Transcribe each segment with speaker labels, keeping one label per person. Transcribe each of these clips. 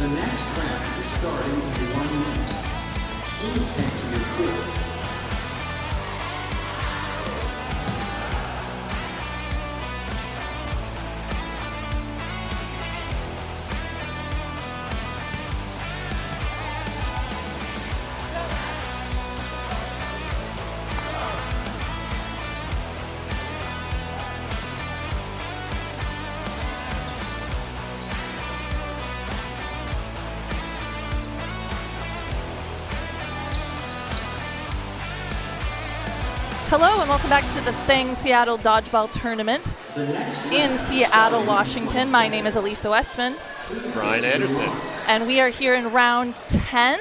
Speaker 1: The next round is starting in 1 minute. Please enter your course.
Speaker 2: Hello and welcome back to the Thing Seattle Dodgeball Tournament in Seattle, Washington. My name is Elisa Westman.
Speaker 3: This is Brian Anderson.
Speaker 2: And we are here in round 10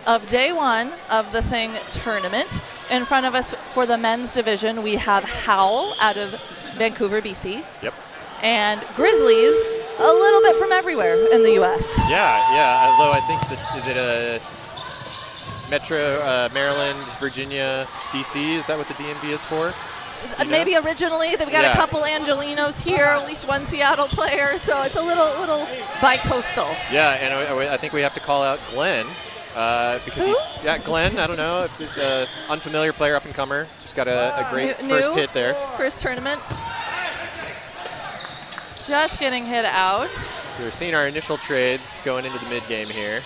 Speaker 2: of day 1 of the Thing Tournament. In front of us for the men's division, we have Howl out of Vancouver, BC.
Speaker 3: Yep.
Speaker 2: And Grizzlies, a little bit from everywhere in the U.S.
Speaker 3: Yeah. Although I think that, is it a Metro, Maryland, Virginia, D.C.? Is that what the DMV is for?
Speaker 2: Maybe originally. We got a couple Angelinos here, at least one Seattle player, so it's a little bi-coastal.
Speaker 3: Yeah, and I think we have to call out Glenn because Glenn, I don't know, if unfamiliar player, up-and-comer, just got a great first hit there.
Speaker 2: First tournament. Just getting hit out.
Speaker 3: So we're seeing our initial trades going into the mid-game here.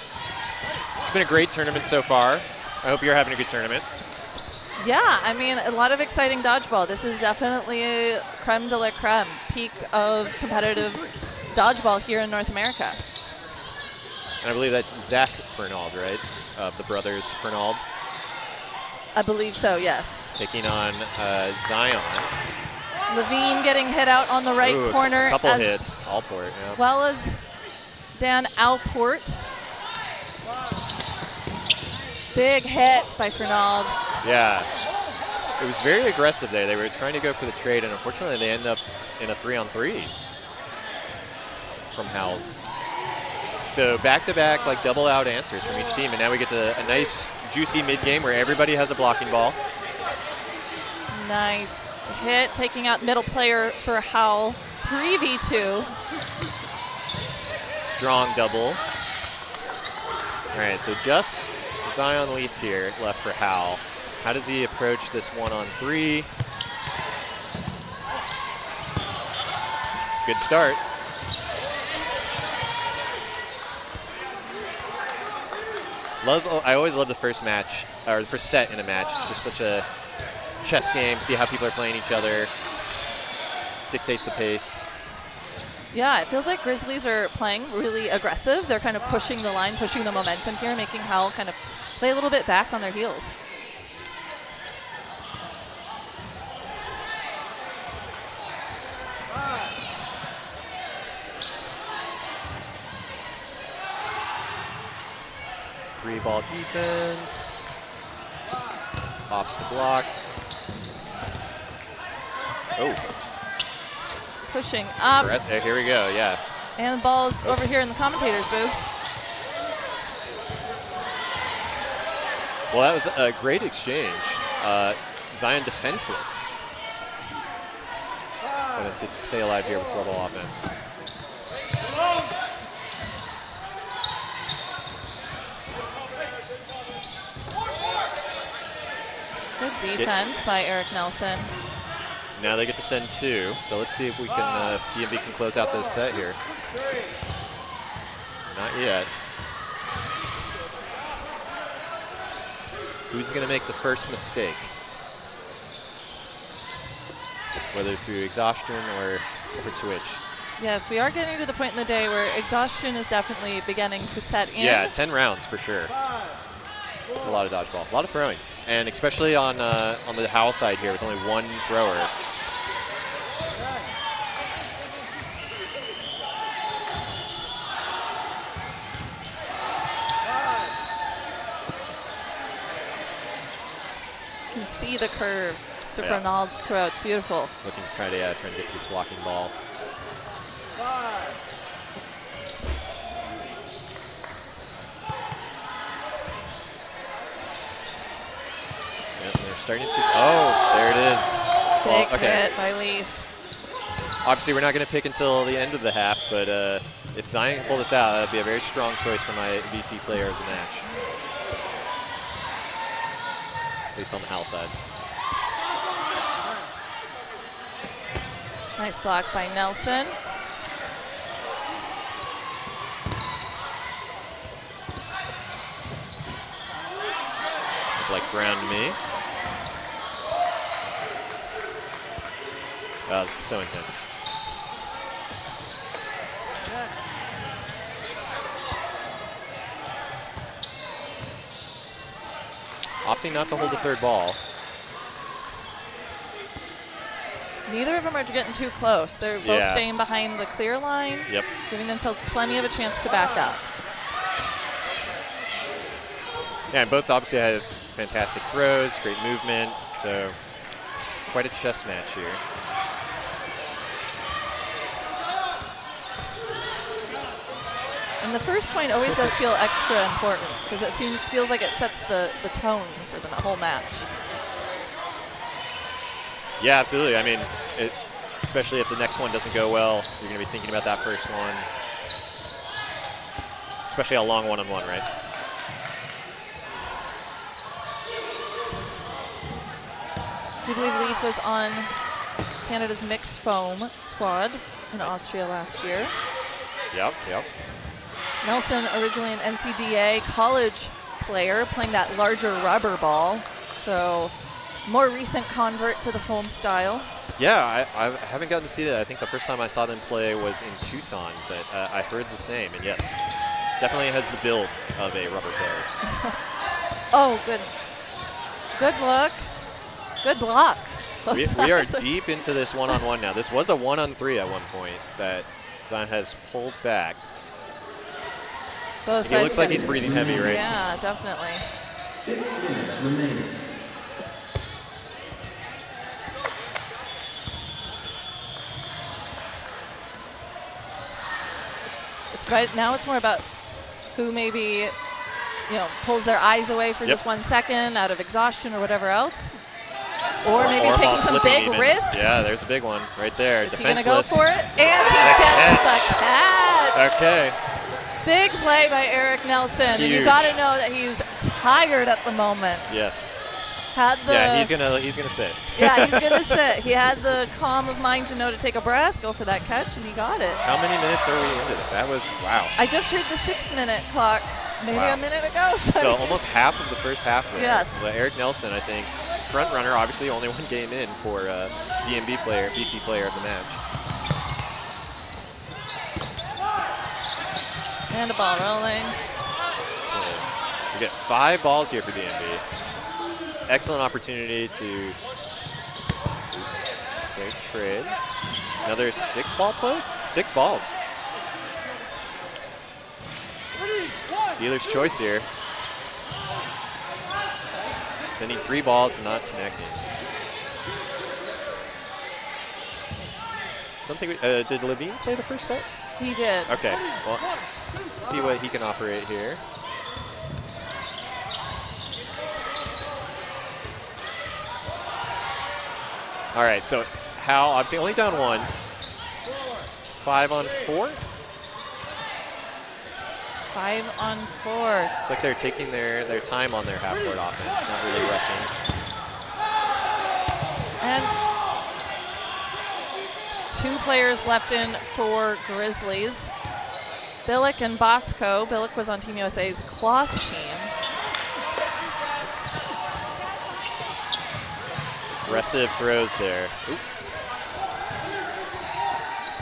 Speaker 3: It's been a great tournament so far. I hope you're having a good tournament.
Speaker 2: Yeah, I mean, a lot of exciting dodgeball. This is definitely creme de la creme, peak of competitive dodgeball here in North America.
Speaker 3: And I believe that's Zach Fernald, right? Of the brothers Fernald.
Speaker 2: I believe so, yes.
Speaker 3: Taking on Zion.
Speaker 2: Levine getting hit out on the right corner.
Speaker 3: A couple hits, Allport, yeah.
Speaker 2: Well as Dan Allport. Big hit by Fernald.
Speaker 3: Yeah. It was very aggressive there. They were trying to go for the trade, and unfortunately they end up in a 3-on-3 from Howl. So back-to-back, like double-out answers from each team, and now we get to a nice, juicy mid-game where everybody has a blocking ball.
Speaker 2: Nice hit, taking out middle player for Howl. 3v2.
Speaker 3: Strong double. All right, so just Zion Leaf here left for Howl. How does he approach this 1-on-3? It's a good start. I always love the first match, or the first set in a match. It's just such a chess game, see how people are playing each other. Dictates the pace.
Speaker 2: Yeah, it feels like Grizzlies are playing really aggressive. They're kind of pushing the line, pushing the momentum here, making Howl kind of play a little bit back on their heels.
Speaker 3: Three-ball defense. Pops to block. Oh.
Speaker 2: Pushing up.
Speaker 3: Here we go, yeah.
Speaker 2: And the ball's over here in the commentator's booth.
Speaker 3: Well, that was a great exchange. Zion defenseless. But gets to stay alive here with four-ball offense.
Speaker 2: Good defense by Eric Nelson.
Speaker 3: Now they get to send 2, so let's see if we can, DMV can close out this set here. Not yet. Who's going to make the first mistake? Whether through exhaustion or twitch.
Speaker 2: Yes, we are getting to the point in the day where exhaustion is definitely beginning to set in.
Speaker 3: Yeah, 10 rounds for sure. It's a lot of dodgeball, a lot of throwing. And especially on the Howl side here with only one thrower.
Speaker 2: You can see the curve to Fernald's throw. It's beautiful.
Speaker 3: Looking to try to get through the blocking ball. They're starting to see. Oh, there it is.
Speaker 2: Big hit by Leaf.
Speaker 3: Obviously, we're not going to pick until the end of the half, but if Zion can pull this out, that'd be a very strong choice for my VC player of the match. At least on the Howl side.
Speaker 2: Nice block by Nelson.
Speaker 3: Looked like ground to me. Oh, this is so intense. Opting not to hold the third ball.
Speaker 2: Neither of them are getting too close. They're both staying behind the clear line,
Speaker 3: Yep.
Speaker 2: giving themselves plenty of a chance to back up.
Speaker 3: Yeah, and both obviously have fantastic throws, great movement, so quite a chess match here.
Speaker 2: And the first point always does feel extra important because it feels like it sets the tone for the whole match.
Speaker 3: Yeah, absolutely. I mean, especially if the next one doesn't go well, you're going to be thinking about that first one. Especially a long one-on-one, right?
Speaker 2: I do believe Leaf was on Canada's mixed foam squad in Austria last year.
Speaker 3: Yep.
Speaker 2: Nelson, originally an NCDA college player, playing that larger rubber ball. So, more recent convert to the foam style.
Speaker 3: Yeah, I haven't gotten to see that. I think the first time I saw them play was in Tucson, but I heard the same. And yes, definitely has the build of a rubber player.
Speaker 2: Oh, good. Good look. Good blocks.
Speaker 3: We are deep into this one-on-one now. This was a 1-on-3 at one point that Zion has pulled back.
Speaker 2: Both
Speaker 3: He looks like he's breathing heavy, right?
Speaker 2: Yeah, definitely.
Speaker 1: 6 minutes remaining.
Speaker 2: Now it's more about who maybe, pulls their eyes away for just 1 second out of exhaustion or whatever else. Or maybe taking some big risks.
Speaker 3: Yeah, there's a big one right there.
Speaker 2: Is he going to go
Speaker 3: Defenseless.
Speaker 2: for it? And he gets the catch.
Speaker 3: Okay.
Speaker 2: Big play by Eric Nelson. And you
Speaker 3: Huge.
Speaker 2: got to know that he's tired at the moment.
Speaker 3: Yes.
Speaker 2: Yeah,
Speaker 3: he's gonna sit.
Speaker 2: Yeah, he's going to sit. He had the calm of mind to know to take a breath, go for that catch, and he got it.
Speaker 3: How many minutes are we into it? That was, wow.
Speaker 2: I just heard the 6-minute clock maybe
Speaker 3: Wow.
Speaker 2: a minute ago.
Speaker 3: So almost half of the first half there.
Speaker 2: Yes.
Speaker 3: Eric Nelson, I think, front runner, obviously only one game in for DMV player, BC player of the match.
Speaker 2: And a ball rolling.
Speaker 3: We get 5 balls here for DMV. Excellent opportunity to trade. Another 6-ball play? 6 balls. Dealer's choice here. Sending 3 balls and not connecting. Don't think did Levine play the first set?
Speaker 2: He did.
Speaker 3: Okay, well, let's see what he can operate here. All right, so Howl obviously only down 1. 5 on 4.
Speaker 2: 5 on 4.
Speaker 3: It's like they're taking their time on their half-court offense, not really rushing.
Speaker 2: And 2 players left in for Grizzlies. Billick and Bosco. Billick was on Team USA's cloth team.
Speaker 3: Aggressive throws there. Oop.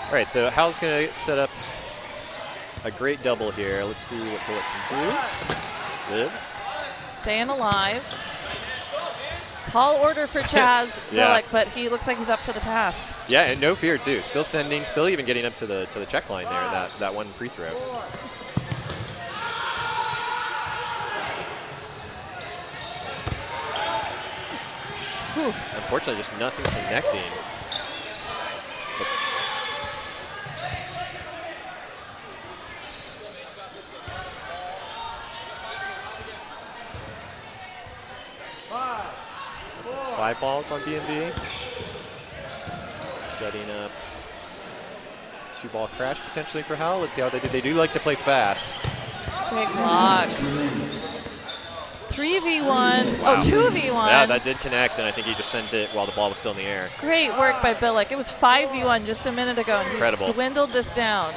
Speaker 3: All right, so Howl's going to set up a great double here. Let's see what Billick can do. Lives.
Speaker 2: Staying alive. Tall order for Chaz
Speaker 3: Yeah.
Speaker 2: Billick, but he looks like he's up to the task.
Speaker 3: Yeah, and no fear too. Still sending, still even getting up to the check line there. That one free throw.
Speaker 2: Whew.
Speaker 3: Unfortunately, just nothing connecting. But five balls on DMV. Setting up 2-ball crash potentially for Howl. Let's see how they do. They do like to play fast.
Speaker 2: Big block. 3v1.
Speaker 3: Wow.
Speaker 2: Oh, 2v1.
Speaker 3: Yeah, that did connect, and I think he just sent it while the ball was still in the air.
Speaker 2: Great work by Billick. It was 5v1 just a minute ago, and
Speaker 3: Incredible.
Speaker 2: he's dwindled this down.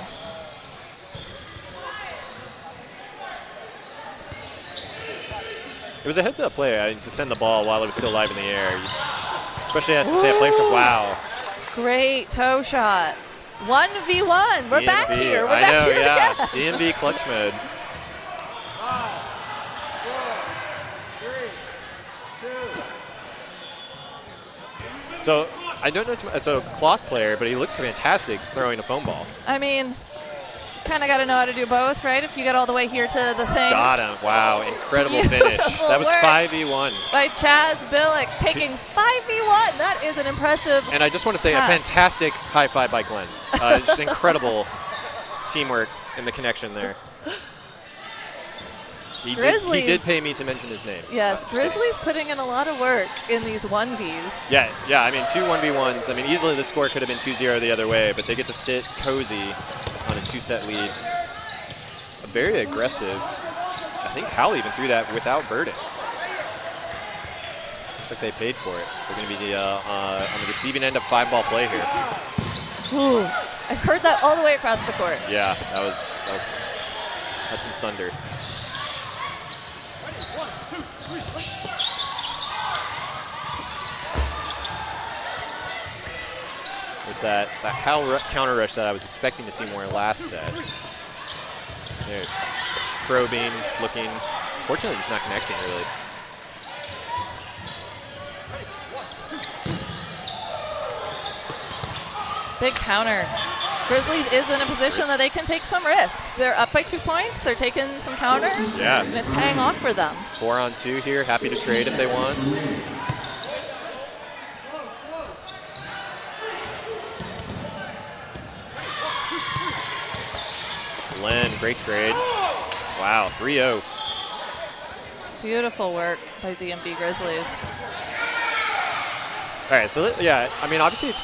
Speaker 3: It was a heads-up play to send the ball while it was still live in the air, especially since they have players from Wow.
Speaker 2: Great toe shot. 1v1. We're
Speaker 3: DMV.
Speaker 2: back here. We're
Speaker 3: I
Speaker 2: back
Speaker 3: know,
Speaker 2: here
Speaker 3: yeah.
Speaker 2: again.
Speaker 3: DMV clutch mode. So I don't know. It's a clock player, but he looks fantastic throwing a foam ball.
Speaker 2: I mean, kind of got to know how to do both, right? If you get all the way here to the thing.
Speaker 3: Got him. Wow, incredible finish. That was
Speaker 2: work
Speaker 3: 5v1.
Speaker 2: By Chaz Billick, taking 5v1. That is an impressive
Speaker 3: And I just want to say
Speaker 2: pass.
Speaker 3: a fantastic high five by Glenn. Just incredible teamwork and the connection there. He did pay me to mention his name.
Speaker 2: Yes, Grizzlies putting in a lot of work in these 1Vs.
Speaker 3: Yeah. I mean, 2 1v1s. I mean, easily the score could have been 2-0 the other way, but they get to sit cozy on a 2-set lead. Very aggressive. I think Howl even threw that without birding. Looks like they paid for it. They're going to be on the receiving end of 5-ball play here.
Speaker 2: Ooh, I heard that all the way across the court.
Speaker 3: Yeah, had some thunder. Was that Howl counter rush that I was expecting to see more last set. They're probing, looking. Fortunately, just not connecting really.
Speaker 2: Big counter. Grizzlies is in a position that they can take some risks. They're up by 2 points. They're taking some counters.
Speaker 3: Yeah.
Speaker 2: And it's paying off for them.
Speaker 3: 4-on-2 here. Happy to trade if they want. Glenn, great trade. Wow, 3-0.
Speaker 2: Beautiful work by DMV Grizzlies.
Speaker 3: All right, so yeah, I mean, obviously we're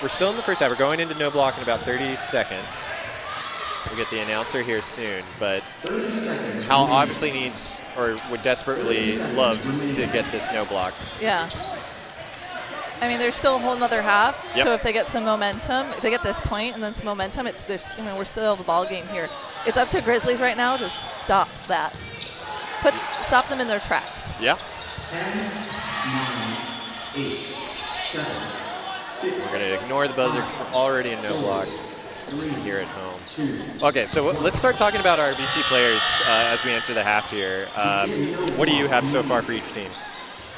Speaker 3: still in the first half. We're going into no block in about 30 seconds. We'll get the announcer here soon, but Howl obviously needs or would desperately love to get this no block.
Speaker 2: Yeah. I mean, there's still a whole nother half.
Speaker 3: Yep.
Speaker 2: So if they get some momentum, if they get this point and then some momentum, we're still the ball game here. It's up to Grizzlies right now to stop that. Stop them in their tracks.
Speaker 3: Yeah.
Speaker 1: 10, 9, 8, 7, 6.
Speaker 3: We're going to ignore the buzzer because we're already in no block here at home.
Speaker 1: 2.
Speaker 3: Okay, so let's start talking about our VC players as we enter the half here. What do you have so far for each team?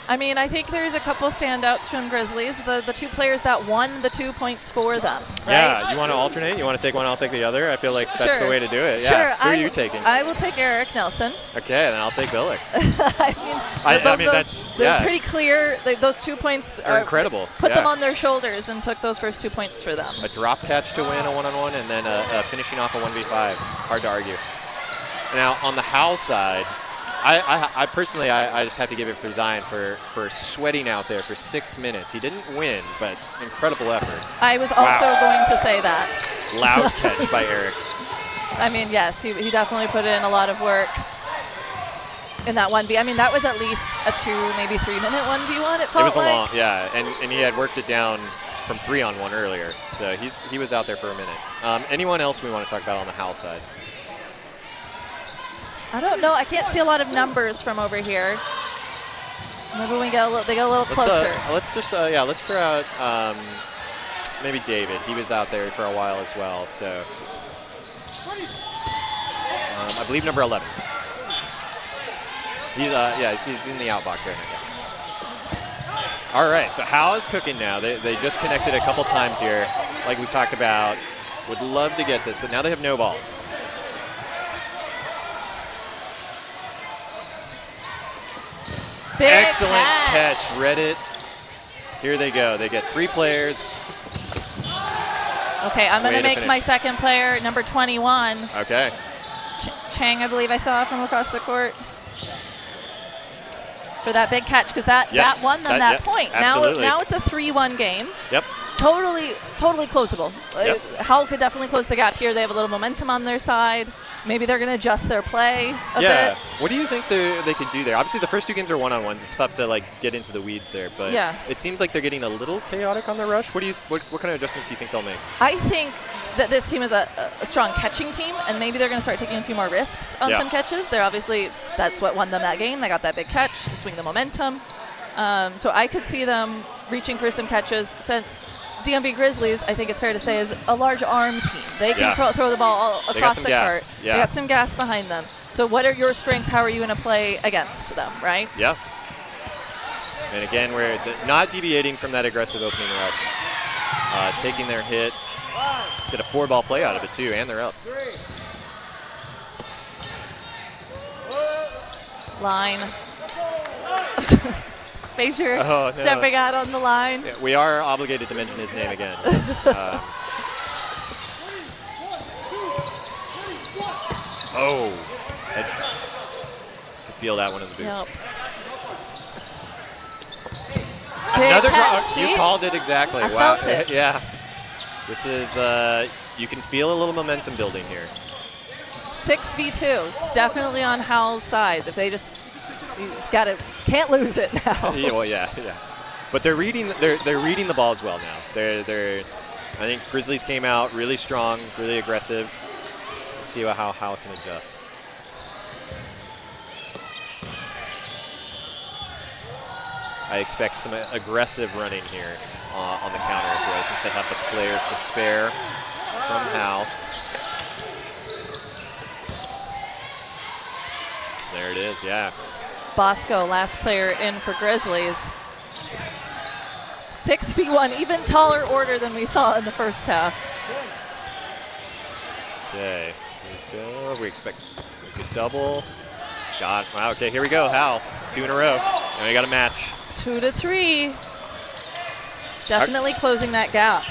Speaker 2: I mean, I think there's a couple standouts from Grizzlies. The 2 players that won the 2 points for them. Right?
Speaker 3: Yeah, you want to alternate? You want to take one, I'll take the other? I feel like that's the way to do it.
Speaker 2: Sure.
Speaker 3: Yeah. Who are you taking?
Speaker 2: I will take Eric Nelson.
Speaker 3: Okay, then I'll take Billick.
Speaker 2: I mean, they're pretty clear. Those 2 points
Speaker 3: are incredible.
Speaker 2: Put them on their shoulders and took those first 2 points for them.
Speaker 3: A drop catch to win a 1-on-1 and then finishing off a 1v5. Hard to argue. Now, on the Howl side, I personally, I just have to give it for Zion for sweating out there for 6 minutes. He didn't win, but incredible effort.
Speaker 2: I was also going to say that.
Speaker 3: Loud catch by Eric.
Speaker 2: I mean, yes, he definitely put in a lot of work in that 1v. I mean, that was at least a 2, maybe 3 minute 1v1, it felt like.
Speaker 3: It was a long, yeah, and he had worked it down from 3-on-1 earlier, so he was out there for a minute. Anyone else we want to talk about on the Howl side?
Speaker 2: I don't know. I can't see a lot of numbers from over here. Maybe they get a little closer.
Speaker 3: Let's throw out maybe David. He was out there for a while as well. So I believe number 11. He's in the outbox right now. All right, so Howl is cooking now. They just connected a couple times here, like we talked about. Would love to get this, but now they have no balls.
Speaker 2: Big
Speaker 3: Excellent catch. Read it. Here they go. They get 3 players.
Speaker 2: Okay, I'm going to make my second player number 21.
Speaker 3: Okay.
Speaker 2: Chang, I believe I saw from across the court. For that big catch, because that won them that point.
Speaker 3: Absolutely.
Speaker 2: Now it's a 3-1 game.
Speaker 3: Yep.
Speaker 2: totally closable.
Speaker 3: Yep.
Speaker 2: Howl could definitely close the gap here. They have a little momentum on their side. Maybe they're going to adjust their play a bit.
Speaker 3: What do you think they could do there? Obviously, the first 2 games are one-on-ones. It's tough to like get into the weeds there, but it seems like they're getting a little chaotic on the rush. What kind of adjustments do you think they'll make?
Speaker 2: I think that this team is a strong catching team, and maybe they're going to start taking a few more risks on some catches. That's what won them that game. They got that big catch to swing the momentum. So I could see them reaching for some catches since DMV Grizzlies, I think it's fair to say, is a large arm team. They can throw the ball all across the court.
Speaker 3: Yeah.
Speaker 2: They got some gas behind them. So what are your strengths? How are you going to play against them, right?
Speaker 3: Yeah. And again, we're not deviating from that aggressive opening rush. Taking their hit. Get a 4-ball play out of it, too, and they're up.
Speaker 2: Line. Spazier stepping out on the line.
Speaker 3: Yeah, we are obligated to mention his name again. I could feel that one in the booth.
Speaker 2: Yep.
Speaker 3: Another
Speaker 2: catch,
Speaker 3: draw. You called it exactly.
Speaker 2: I
Speaker 3: Wow.
Speaker 2: felt it.
Speaker 3: Yeah. This is, you can feel a little momentum building here.
Speaker 2: 6v2. It's definitely on Howl's side. If they just can't lose it now.
Speaker 3: Yeah. But they're reading the ball as well now. I think Grizzlies came out really strong, really aggressive. Let's see how Howl can adjust. I expect some aggressive running here on the counter throw since they have the players to spare from Howl. There it is, yeah.
Speaker 2: Bosco, last player in for Grizzlies. 6v1, even taller order than we saw in the first half.
Speaker 3: Okay, here we go. We expect a good double. Wow, okay, here we go, Howl. 2 in a row. Now we got a match.
Speaker 2: 2-3. Definitely closing that gap.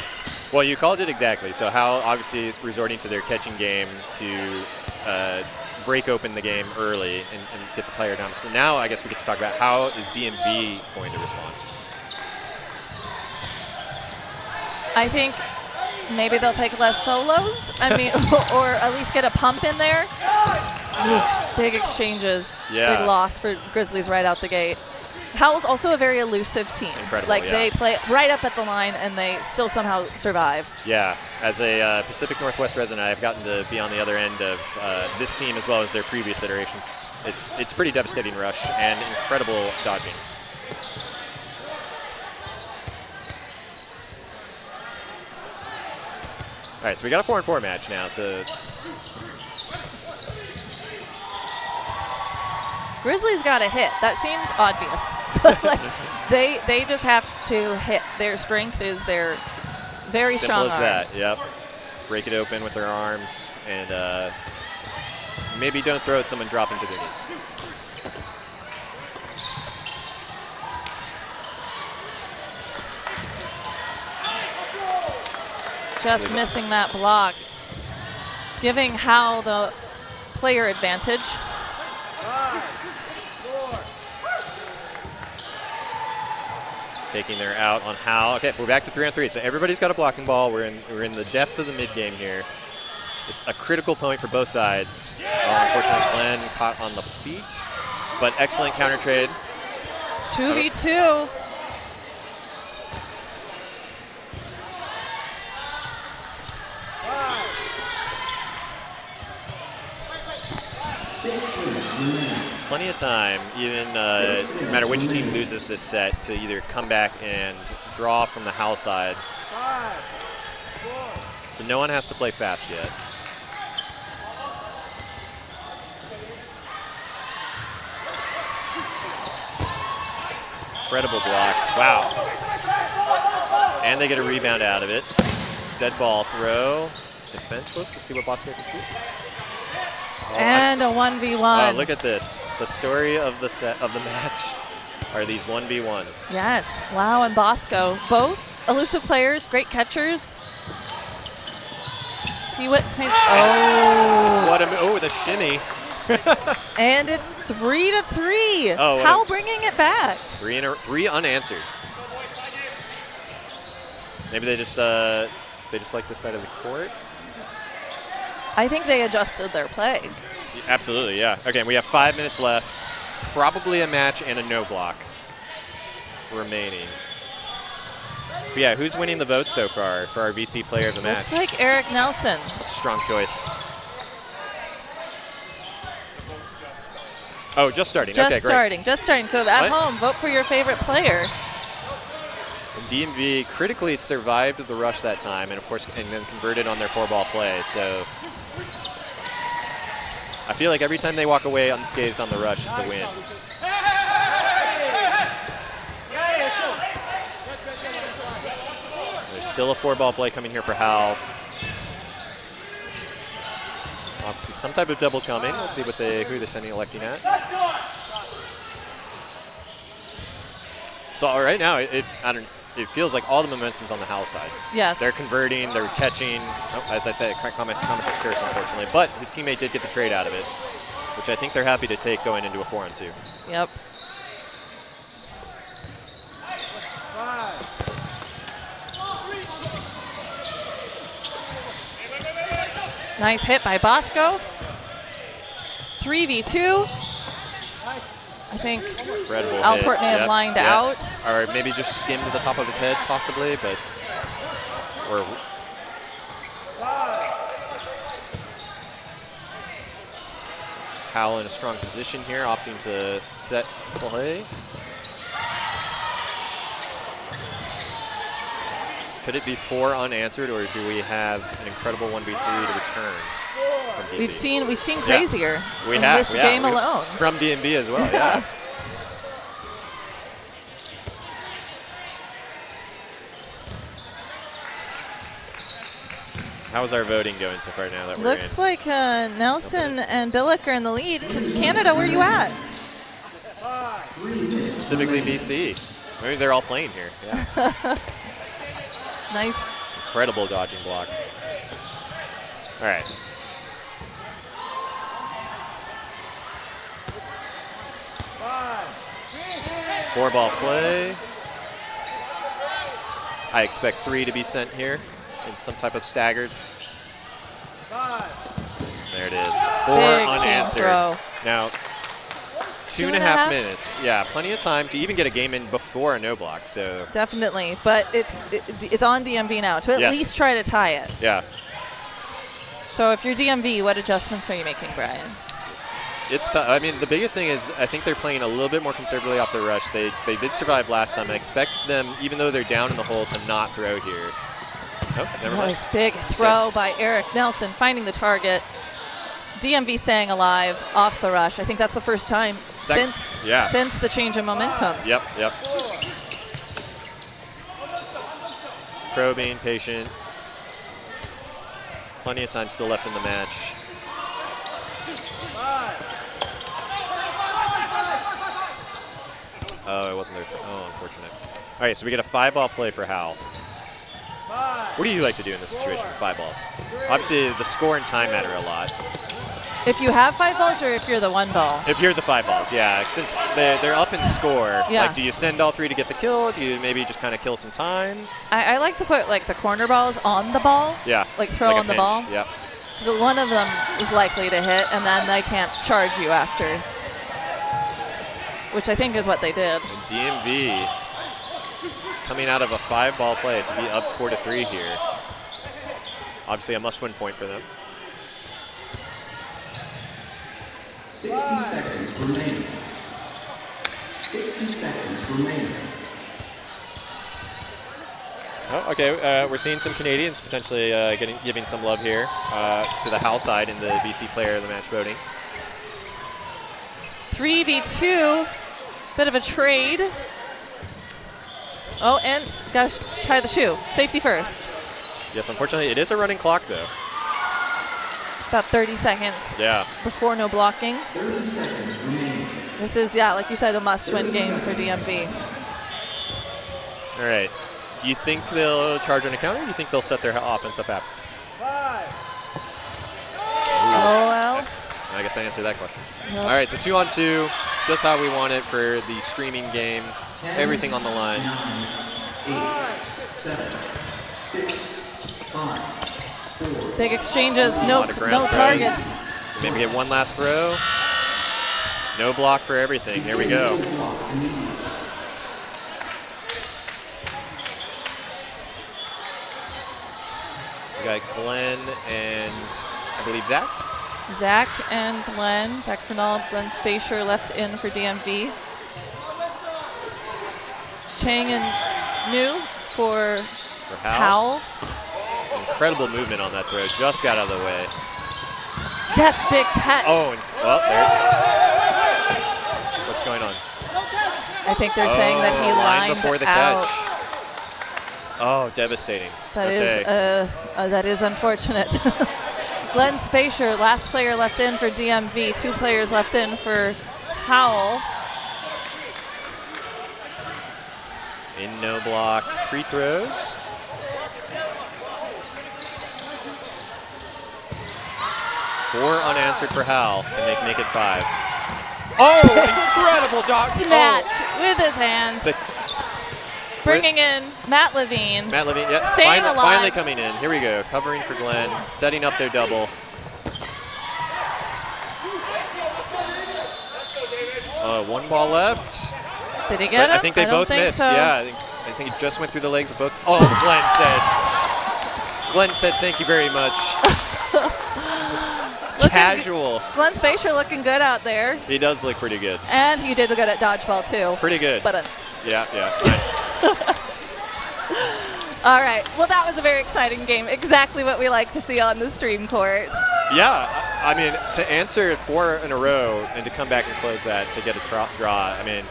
Speaker 3: Well, you called it exactly. So Howl obviously is resorting to their catching game to break open the game early and get the player down. So now I guess we get to talk about how is DMV going to respond.
Speaker 2: I think maybe they'll take less solos. I mean, or at least get a pump in there. Oof, big exchanges.
Speaker 3: Yeah.
Speaker 2: Big loss for Grizzlies right out the gate. Howl's also a very elusive team.
Speaker 3: Incredible,
Speaker 2: They play right up at the line and they still somehow survive.
Speaker 3: Yeah, as a Pacific Northwest resident, I've gotten to be on the other end of this team as well as their previous iterations. It's pretty devastating rush and incredible dodging. All right, so we got a 4-on-4 match now. So
Speaker 2: Grizzlies got a hit. That seems obvious. But like they just have to hit. Their strength is their very strong arms.
Speaker 3: Simple as that, yep. Break it open with their arms and maybe don't throw at someone dropping to their knees.
Speaker 2: Just missing that block. Giving Howl the player advantage.
Speaker 3: Taking their out on Howl. Okay, we're back to 3-on-3. So everybody's got a blocking ball. We're in the depth of the mid game here. It's a critical point for both sides. Unfortunately, Glenn caught on the feet, but excellent counter trade.
Speaker 2: 2v2.
Speaker 3: Plenty of time, even no matter which team loses this set, to either come back and draw from the Howl side. So no one has to play fast yet. Incredible blocks, wow. And they get a rebound out of it. Dead ball throw, defenseless. Let's see what Bosco can do.
Speaker 2: And a 1v1.
Speaker 3: Oh, look at this. The story of the match are these 1v1s.
Speaker 2: Yes. Wow, and Bosco. Both elusive players, great catchers. See what kind
Speaker 3: Oh, the shimmy.
Speaker 2: And it's 3-3.
Speaker 3: Oh,
Speaker 2: Howl bringing it back.
Speaker 3: Three unanswered. Maybe they just like this side of the court.
Speaker 2: I think they adjusted their play.
Speaker 3: Absolutely, yeah. Okay, we have 5 minutes left. Probably a match and a no block remaining. But yeah, who's winning the vote so far for our VC player of the match?
Speaker 2: Looks like Eric Nelson.
Speaker 3: A strong choice. Oh, just starting.
Speaker 2: Just
Speaker 3: okay,
Speaker 2: starting. Just starting. So at
Speaker 3: What?
Speaker 2: home, vote for your favorite player.
Speaker 3: And DMV critically survived the rush that time, and of course, and then converted on their 4-ball play. So I feel like every time they walk away unscathed on the rush, it's a win. There's still a 4-ball play coming here for Howl. Obviously, some type of double coming. We'll see who they're sending electing at. So right now, it feels like all the momentum's on the Howl side.
Speaker 2: Yes.
Speaker 3: They're converting, they're catching. Oh, as I said, comment just curse, unfortunately. But his teammate did get the trade out of it, which I think they're happy to take going into a 4-on-2.
Speaker 2: Yep. Nice hit by Bosco. 3v2. I think
Speaker 3: Incredible
Speaker 2: Alport
Speaker 3: hit.
Speaker 2: may have lined out.
Speaker 3: Or maybe just skimmed the top of his head, possibly, but or Howl in a strong position here, opting to set play. Could it be 4 unanswered, or do we have an incredible 1v3 to return from DMV?
Speaker 2: We've seen crazier in this game alone.
Speaker 3: From DMV as well, yeah. How's our voting going so far now that we're
Speaker 2: Looks
Speaker 3: in?
Speaker 2: like Nelson and Billick are in the lead. Canada, where are you at?
Speaker 3: Specifically BC. Maybe they're all playing here. Yeah.
Speaker 2: Nice.
Speaker 3: Incredible dodging block. All right. Four-ball play. I expect 3 to be sent here in some type of staggered. There it is. 4
Speaker 2: Big
Speaker 3: unanswered.
Speaker 2: team throw.
Speaker 3: Now, 2.5 minutes. Yeah, plenty of time to even get a game in before a no block. So
Speaker 2: Definitely, but it's on DMV now to at least try to tie it.
Speaker 3: yeah,
Speaker 2: So if you're DMV, what adjustments are you making, Brian?
Speaker 3: it's tough. I mean, the biggest thing is I think they're playing a little bit more conservatively off the rush. They did survive last time. I expect them, even though they're down in the hole, to not throw here. Oh, never mind.
Speaker 2: Nice big throw by Eric Nelson, finding the target. DMV staying alive off the rush. I think that's the first time since the change in momentum.
Speaker 3: Yep. Probing, patient. Plenty of time still left in the match. Oh, it wasn't there. Oh, unfortunate. All right, so we get a 5-ball play for Howl. What do you like to do in this situation with 5 balls? Obviously, the score and time matter a lot.
Speaker 2: If you have 5 balls or if you're the 1 ball?
Speaker 3: If you're the 5 balls, yeah. Since they're up in score,
Speaker 2: Yeah.
Speaker 3: like, do you send all 3 to get the kill? Do you maybe just kind of kill some time?
Speaker 2: I like to put like the corner balls on the ball.
Speaker 3: Yeah.
Speaker 2: Like throw
Speaker 3: like a
Speaker 2: on the
Speaker 3: pinch,
Speaker 2: ball.
Speaker 3: Yep.
Speaker 2: Because one of them is likely to hit, and then they can't charge you after. Which I think is what they did.
Speaker 3: And DMV coming out of a 5-ball play to be up 4-3 here. Obviously a must-win point for them.
Speaker 1: 60 seconds remaining. 60 seconds remaining.
Speaker 3: Oh, okay. We're seeing some Canadians potentially giving some love here to the Howl side in the BC player of the match voting.
Speaker 2: 3v2, bit of a trade. Oh, and gotta tie the shoe. Safety first.
Speaker 3: Yes, unfortunately, it is a running clock, though.
Speaker 2: About 30 seconds
Speaker 3: Yeah.
Speaker 2: before no blocking.
Speaker 1: 30 seconds remaining.
Speaker 2: This is, yeah, like you said, a must-win game for DMV.
Speaker 3: All right. Do you think they'll charge on a counter, or do you think they'll set their offense up after?
Speaker 2: Oh, well.
Speaker 3: I guess I answered that question.
Speaker 2: Yep.
Speaker 3: All right, so 2-on-2, just how we want it for the streaming game.
Speaker 1: 10,
Speaker 3: Everything on the line.
Speaker 1: 9, 8, 7, 6-5. 4.
Speaker 2: Big exchanges,
Speaker 3: A
Speaker 2: no
Speaker 3: lot of ground throws.
Speaker 2: targets.
Speaker 3: Maybe get one last throw. No block for everything. Here we go. We got Glenn and I believe Zach.
Speaker 2: Zach and Glenn. Zach Fernald, Glenn Spacer left in for DMV. Chang and New for Howl.
Speaker 3: Incredible movement on that throw. Just got out of the way.
Speaker 2: Yes, big catch.
Speaker 3: Oh, and, well, there. What's going on?
Speaker 2: I think they're saying that he
Speaker 3: line
Speaker 2: lined
Speaker 3: before the
Speaker 2: out.
Speaker 3: catch. Oh, devastating.
Speaker 2: That is unfortunate. Glenn Spacer, last player left in for DMV. 2 players left in for Howl.
Speaker 3: In no block, free throws. Four unanswered for Howl. Can they make it 5? Oh, incredible dog.
Speaker 2: Snatch with his hands. Bringing in Matt Levine.
Speaker 3: Matt Levine, yep.
Speaker 2: Staying alive.
Speaker 3: Finally coming in. Here we go. Covering for Glenn. Setting up their double. One ball left.
Speaker 2: Did he get it?
Speaker 3: I think they both missed.
Speaker 2: So.
Speaker 3: Yeah, I think it just went through the legs of both. Oh, Glenn said thank you very much. Casual.
Speaker 2: Glenn Spacer looking good out there.
Speaker 3: He does look pretty good.
Speaker 2: And he did good at dodgeball too.
Speaker 3: Pretty good.
Speaker 2: But
Speaker 3: yeah.
Speaker 2: All right. Well, that was a very exciting game. Exactly what we like to see on the stream court.
Speaker 3: Yeah. I mean, to answer 4 in a row and to come back and close that to get a draw, I mean,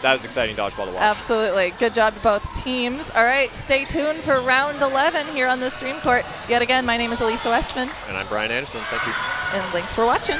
Speaker 3: that was exciting dodgeball to watch.
Speaker 2: Absolutely. Good job to both teams. All right. Stay tuned for round 11 here on the stream court. Yet again, my name is Elisa Westman.
Speaker 3: And I'm Brian Anderson. Thank you.
Speaker 2: And thanks for watching.